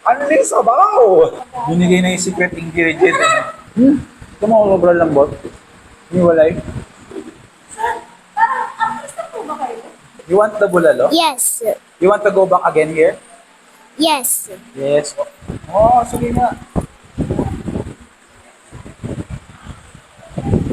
Unli sabaw! Binigay na yung secret ingredient. Ito mo, sobrang lambot. Hiwalay. Parang, gusto po ba kayo? You want the bulalo? Yes. You want to go back again here? Yes. Yes. Oh, sige nga.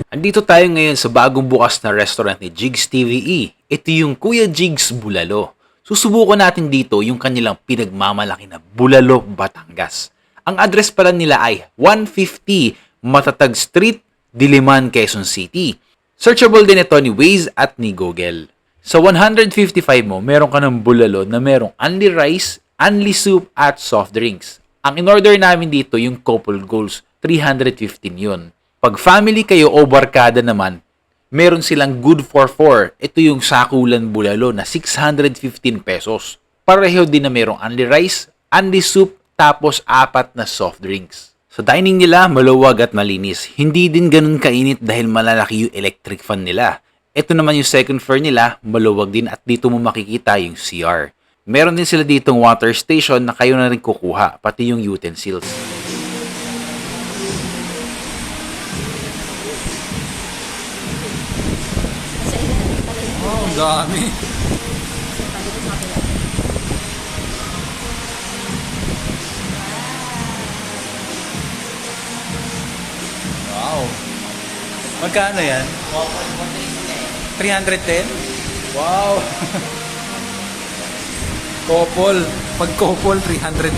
Andito tayo ngayon sa bagong bukas na restaurant ni Jigs TVE. Ito yung Kuya Jigs Bulalo. Susubukan natin dito yung kanilang pinagmamalaki na Bulalo, Batangas. Ang address pala nila ay 150 Matatag Street, Diliman, Quezon City. Searchable din ito ni Waze at ni Google. Sa 155 mo, meron ka ng bulalo na merong only rice, only soup at soft drinks. Ang in-order namin dito yung couple goals, 315 yun. Pag family kayo o barkada naman, meron silang good for 4. Ito yung sakulan bulalo na 615 pesos. Pareho din na merong only rice, only soup, tapos 4 na soft drinks. Sa dining nila, maluwag at malinis. Hindi din ganun kainit dahil malalaki yung electric fan nila. Ito naman yung second floor nila, maluwag din at dito mo makikita yung CR. Meron din sila ditong water station na kayo na rin kukuha, pati yung utensils. Oh, ang dami. Wow. Magkano yan? 310? Wow. Couple. Pag couple, 310.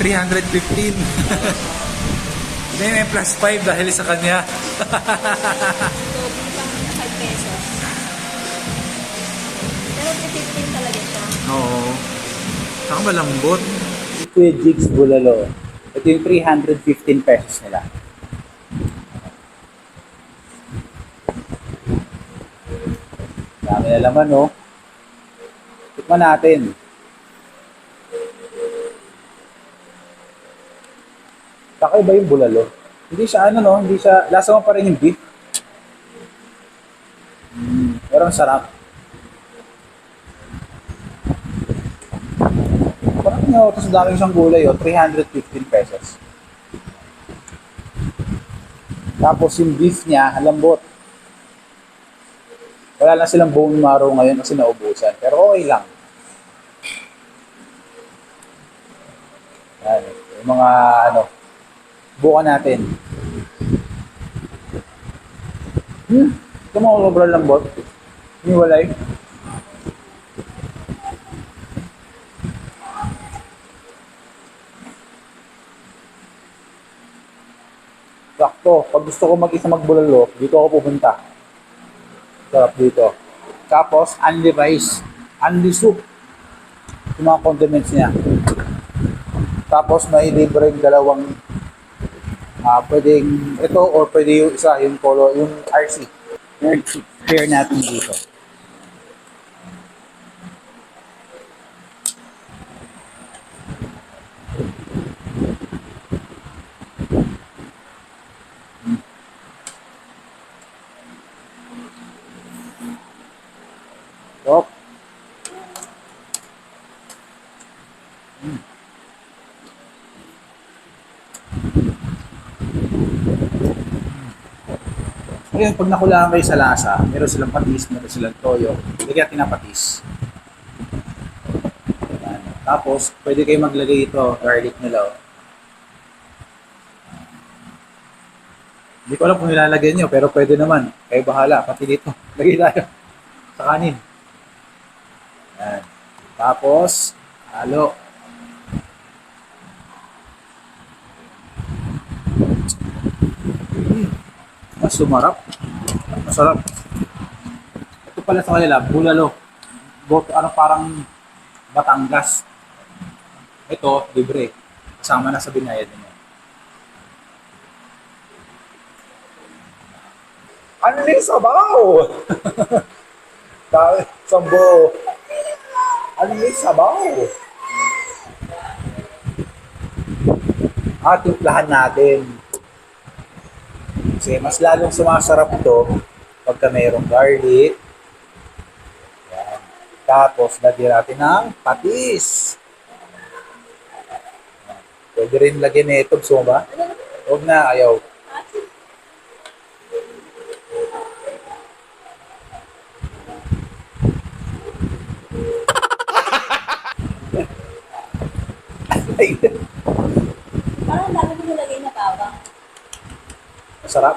315. Hindi, may plus 5 dahil sa kanya. So, bili pang 5 pesos. Pero 15 talaga siya. Oo. Saka malambot. Ito yung Jigs Bulalo. Ito yung 315 pesos nila. Dami na laman, no? Tikman natin. Kakaiba yung bulalo. Hindi siya ano, no? Hindi siya, lasa mo pa rin yung beef. Pero ang sarap. Parang nyo, tapos dami siyang gulay, 315 pesos. Tapos yung beef niya, ang lambot. Wala lang silang bone marrow ngayon kasi naubusan. Pero okay lang. Yan. Yung mga bukan natin. Ito mo, sobrang lambot. Hiniwalay. Sakto. Pag gusto ko mag-isa magbulalo, dito ako pupunta. Sarap dito. Tapos, only rice. Only soup. Yung mga condiments niya. Tapos, may libreng dalawang pwedeng ito or pwede yung isa, yung polo, yung RC. Pair natin dito. Stop. Ngayon, pag nakulaan kayo sa lasa, meron silang patis, meron silang toyo. Lagyan natin ng patis. Ayan. Tapos, pwede kayo maglagay ito, garlic nila. Oh. Hindi ko alam kung nilalagyan nyo, pero pwede naman. Kayo bahala, pati dito. Lagay tayo sa kanin. Ayan. Tapos, halo. Mas sumarap. Masarap. Ito pala sa kanila, bulalo. Parang Batangas. Ito, libre. Kasama na sa binayad niyo. Unli sabaw! Sambo. Unli sabaw! Timplahan natin. Kasi mas lalong sumasarap ito pagka mayroong garlic. Yan. Tapos, lagyan natin ng patis. Pwede rin lagyan nito. Gusto mo ba? Ano naman? Huwag na, ayaw. Ay, Parang dami ko nilagay na bawang. masarap.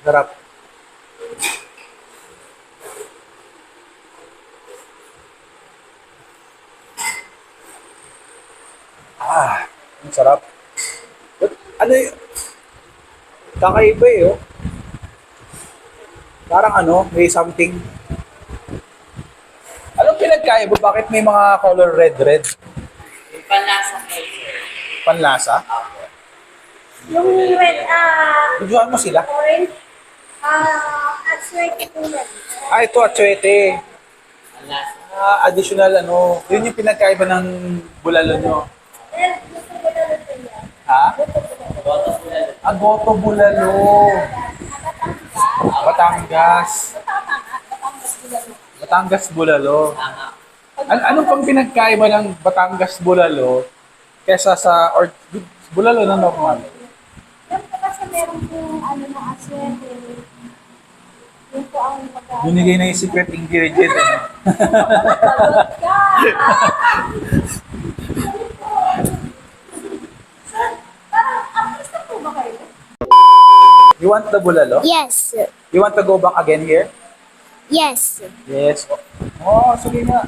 Sarap. Ang sarap. But, ano yun? Kakaiba eh, oh. Parang ano, may something. Anong pinagkaiba? Bakit may mga color red? Panlasa. Panlasa? Yung red, Tujuan mo sila. orange, aswerte po yan. Ito, atsuete. Additional ano. Yun yung pinagkaiba ng bulalo nyo. Eh, gusto ko na rin yan. Ha? Agoto bulalo. Batangas. Batangas bulalo. Anong pang pinagkaiba ng Batangas bulalo kesa sa or bulalo na normal? Yan po kasi meron pong ano na aswerte. Yun po ang pagkain. Binigay na yung secret ingredient. Ano? Pagod ka! Parang, artista po ba kayo? You want the bulalo? Yes. You want to go back again here? Yes. Yes. Oh, sige nga.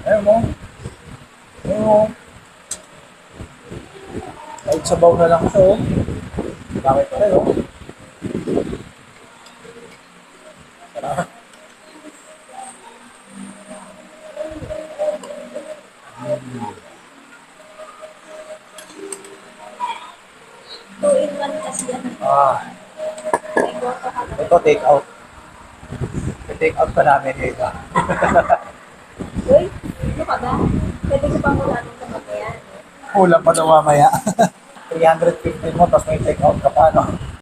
Ayun mo. Ayun mo. Kahit sabaw na lang ito. Oh. Dami pa rin, oh. Sarap. Two-in-one kasi yan. May goto ka na. Ito, take out. Take out pa namin eh. Uy, ano ka ba? Pwede ko pang wala ng kamagayan. Kulang pa daw mamaya. 315 mo, tapos may take out ka pa, no?